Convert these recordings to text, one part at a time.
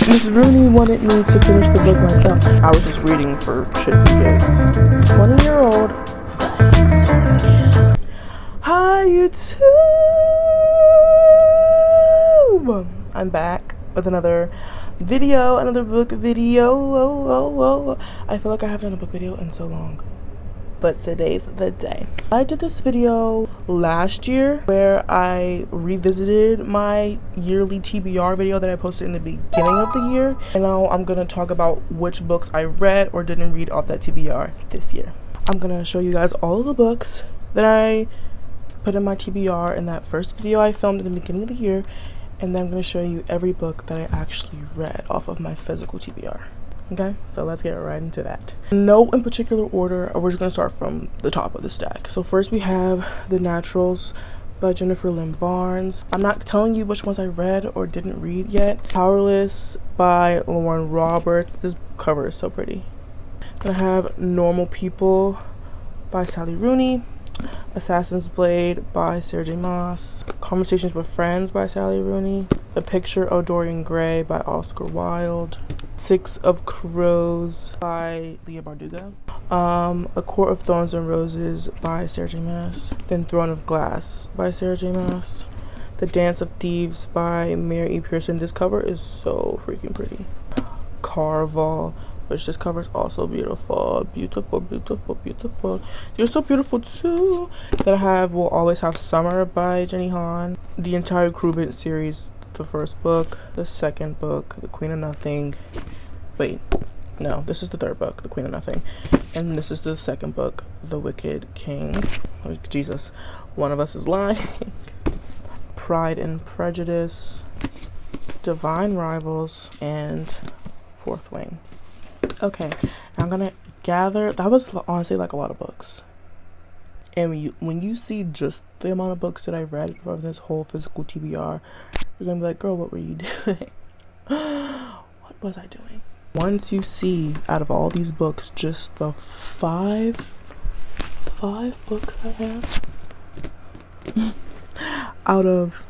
Miss Rooney wanted me to finish the book myself. I was just reading for shits and gigs. 20-year-old Hi YouTube! I'm back with another video, another book video. I feel like I haven't done a book video in so long, but today's the day. I did this video last year where I revisited my yearly TBR video that I posted in the beginning of the year, and now I'm gonna talk about which books I read or didn't read off that TBR this year. I'm gonna show you guys all of the books that I put in my TBR in that first video I filmed in the beginning of the year, and then I'm going to show you every book that I actually read off of my physical TBR. Okay, so let's get right into that. No in particular order, we're just going to start from the top of the stack. So first we have The Naturals by Jennifer Lynn Barnes. I'm not telling you which ones I read or didn't read yet. Powerless by Lauren Roberts. This cover is so pretty. Then I have Normal People by Sally Rooney. Assassin's Blade by Sarah J. Maas. Conversations with Friends by Sally Rooney. The Picture of Dorian Gray by Oscar Wilde. Six of Crows by Leah Bardugo. A Court of Thorns and Roses by Sarah J. Maas. Then Throne of Glass by Sarah J. Maas. The Dance of Thieves by Mary E. Pearson. This cover is so freaking pretty. Carval, which this cover is also beautiful. Beautiful. You're so beautiful too. Then I have We'll Always Have Summer by Jenny Han. The entire Crewbit series, the first book, the second book, The Queen of Nothing. Wait, no, this is the third book, The Queen of Nothing. And this is the second book, The Wicked King. Oh, Jesus, One of Us is Lying. Pride and Prejudice, Divine Rivals, and Fourth Wing. Okay, I'm gonna gather. That was honestly like a lot of books. And when you see just the amount of books that I read for this whole physical TBR, you're gonna be like, girl, what were you doing? What was I doing? Once you see out of all these books, just the five books I have out of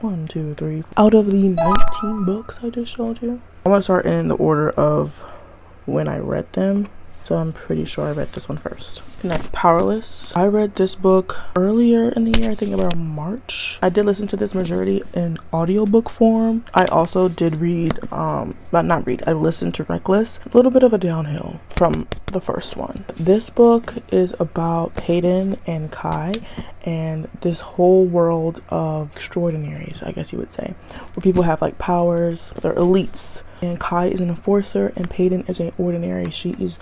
1, 2, 3 out of the 19 books I just showed you. I'm gonna start in the order of when I read them, so I'm pretty sure I read this one first. Next, Powerless. I read this book earlier in the year, I think around March. I did listen to this majority in audiobook form. I also did read, I listened to Reckless. A little bit of a downhill from the first one. This book is about Peyton and Kai and this whole world of extraordinaries, I guess you would say, where people have like powers, they're elites. And Kai is an enforcer and Peyton is an ordinary. She is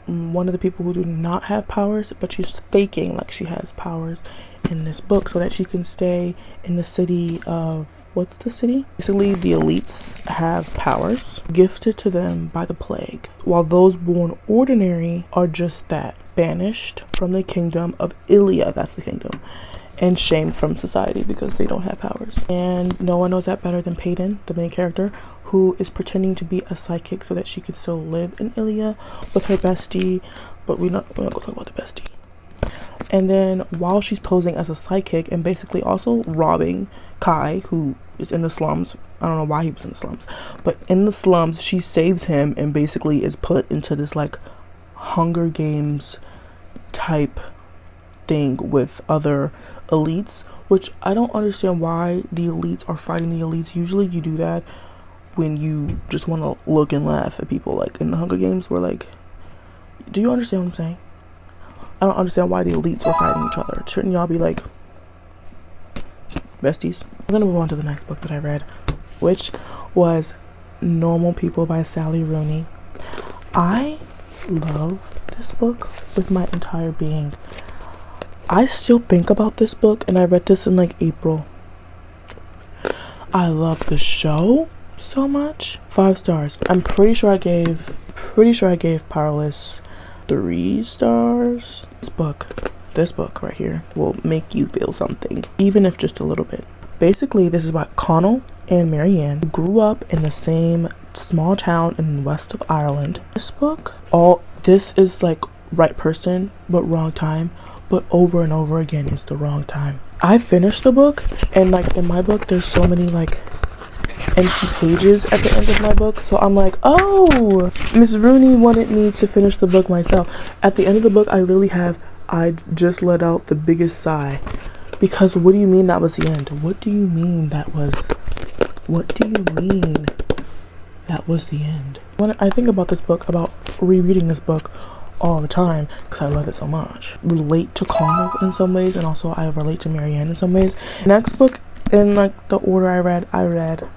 one of the people who do not have powers, but she's faking like she has powers in this book so that she can stay in the city of, what's the city? Basically, the elites have powers gifted to them by the plague, while those born ordinary are just that, banished from the kingdom of Ilia, that's the kingdom, and shamed from society because they don't have powers. And no one knows that better than Peyton, the main character, who is pretending to be a psychic so that she could still live in Ilia with her bestie, but we're not gonna talk about the bestie. And then while she's posing as a psychic and basically also robbing Kai, who is in the slums, I don't know why he was in the slums, but in the slums she saves him and basically is put into this like Hunger Games type thing with other elites, which I don't understand why the elites are fighting the elites. Usually you do that when you just want to look and laugh at people, like in the Hunger Games, where like, do you understand what I'm saying? I don't understand why the elites are fighting each other. Shouldn't y'all be like besties? I'm gonna move on to the next book that I read, which was Normal People by Sally Rooney. I love this book with my entire being. I still think about this book, and I read this in like April. I love the show so much. 5 stars. I'm pretty sure I gave Powerless 3 stars. This book right here will make you feel something, even if just a little bit. Basically, this is about Connell and Marianne, who grew up in the same small town in west of Ireland. This is like right person, but wrong time. But over and over again, it's the wrong time. I finished the book, and like in my book, there's so many like empty pages at the end of my book. So I'm like, oh, Miss Rooney wanted me to finish the book myself. At the end of the book, I literally have, I just let out the biggest sigh. Because what do you mean that was the end? What do you mean that was, what do you mean that was the end? When I think about this book, about rereading this book all the time, because I love it so much. Relate to Connell in some ways, and also I relate to Marianne in some ways. Next book in like the order I read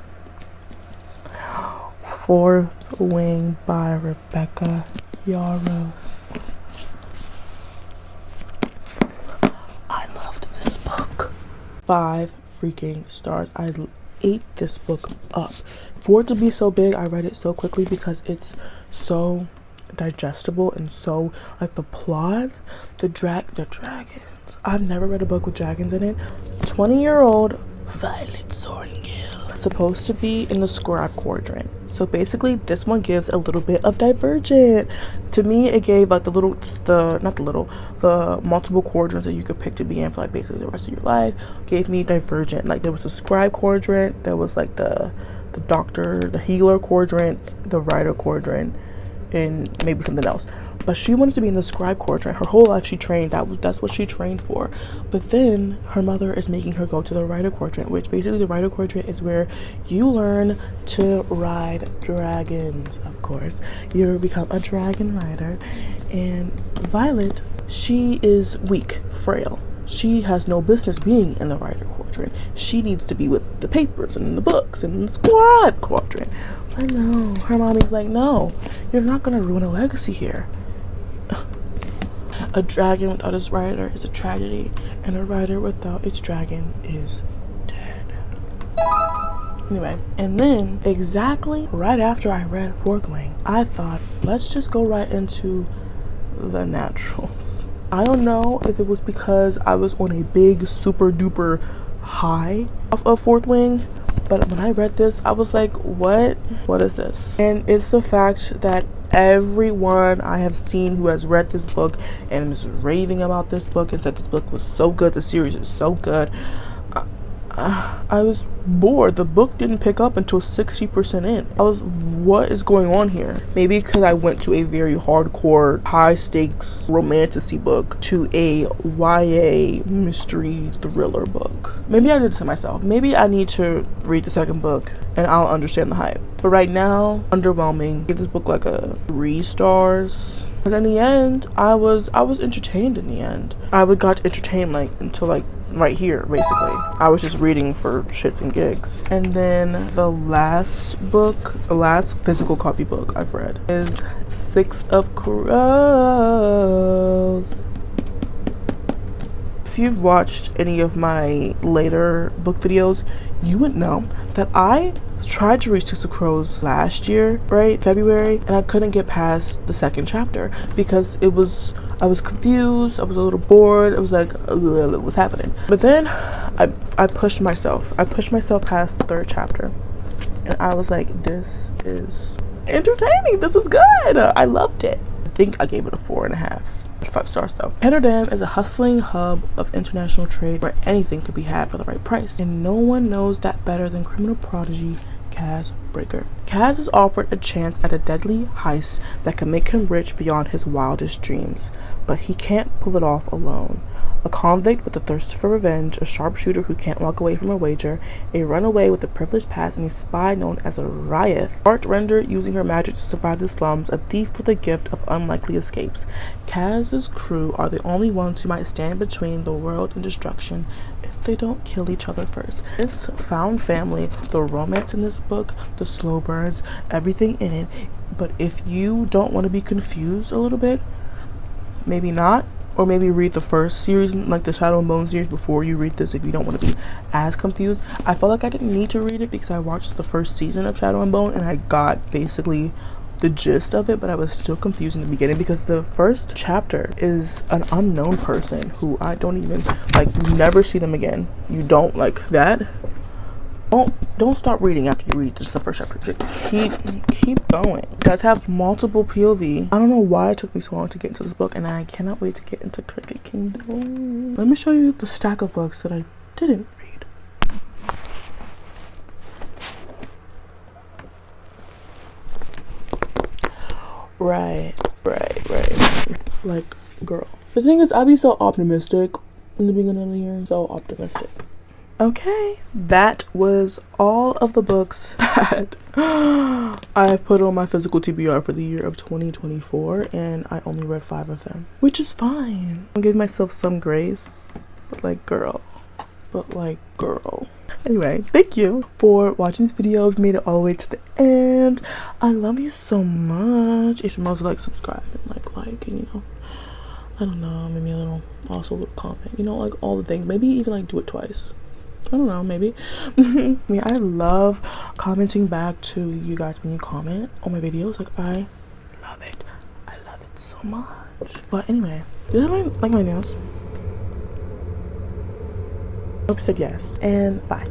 Fourth Wing by Rebecca Yarros. I loved this book. 5 freaking stars. I ate this book up. For it to be so big, I read it so quickly because it's so digestible and so like the plot, the dragons. I've never read a book with dragons in it. 20-year-old Violet Sorrengill supposed to be in the scribe quadrant. So basically this one gives a little bit of Divergent. To me it gave like the multiple quadrants that you could pick to be in for like basically the rest of your life. Gave me Divergent. Like there was a scribe quadrant, there was like the doctor, the healer quadrant, the writer quadrant, and maybe something else. But she wanted to be in the scribe quadrant. Her whole life she trained. That's what she trained for. But then her mother is making her go to the writer quadrant, which basically the writer quadrant is where you learn to ride dragons, of course. You become a dragon rider. And Violet, she is weak, frail. She has no business being in the writer quadrant. She needs to be with the papers and the books and the scribe quadrant. But no, her mommy's like, no, you're not gonna ruin a legacy here. A dragon without its rider is a tragedy, and a rider without its dragon is dead. Anyway, and then exactly right after I read Fourth Wing, I thought, let's just go right into the naturals. I don't know if it was because I was on a big super duper high off of Fourth Wing, but when I read this, I was like, what is this? And it's the fact that everyone I have seen who has read this book and is raving about this book and said this book was so good, the series is so good, I was bored. The book didn't pick up until 60% in. I was, what is going on here? Maybe because I went to a very hardcore, high stakes romantasy book to a YA mystery thriller book. Maybe I did this to myself. Maybe I need to read the second book and I'll understand the hype. But right now, underwhelming. Give this book like a 3 stars. Because in the end, I was entertained in the end. I got entertained like until like right here, basically. I was just reading for shits and gigs. And then the last physical copy book I've read is 6 of Crows. If you've watched any of my later book videos, you would know that I tried to read 6 of Crows last year, right, February, and I couldn't get past the 2nd chapter because I was confused, I was a little bored, I was like, what's happening? But then I pushed myself past the 3rd chapter, and I was like, this is entertaining, this is good, I loved it. I think I gave it a 4.5. 5 stars though. Rotterdam is a hustling hub of international trade where anything could be had for the right price, and no one knows that better than criminal prodigy Kaz Breaker. Kaz is offered a chance at a deadly heist that can make him rich beyond his wildest dreams, but he can't pull it off alone. A convict with a thirst for revenge, a sharpshooter who can't walk away from a wager, a runaway with a privileged past, and a spy known as a Ryeth. Art rendered using her magic to survive the slums, a thief with a gift of unlikely escapes. Kaz's crew are the only ones who might stand between the world and destruction if they don't kill each other first. This found family, the romance in this book, the slow burns, everything in it. But if you don't want to be confused a little bit, maybe not. Or maybe read the first series, like the Shadow and Bone series, before you read this if you don't want to be as confused. I felt like I didn't need to read it because I watched the first season of Shadow and Bone and I got basically the gist of it, but I was still confused in the beginning because the first chapter is an unknown person who I don't even, like, you never see them again. You don't like that. Don't stop reading after you read just the first chapter. Keep going. You guys have multiple POV. I don't know why it took me so long to get into this book, and I cannot wait to get into Cricket Kingdom. Let me show you the stack of books that I didn't read. Right. Like, girl. The thing is, I be so optimistic in the beginning of the year. So optimistic. Okay, that was all of the books that I put on my physical TBR for the year of 2024, and I only read 5 of them, which is fine. I'll give myself some grace, but like, girl. Anyway, thank you for watching this video. If you made it all the way to the end, I love you so much. You should mostly like, subscribe, and and you know, I don't know, maybe a little comment, you know, like all the things. Maybe even like do it twice. I don't know, maybe. I mean, I love commenting back to you guys when you comment on my videos. Like, I love it. I love it so much. But anyway, do you like my nails? Hope you said yes. And bye.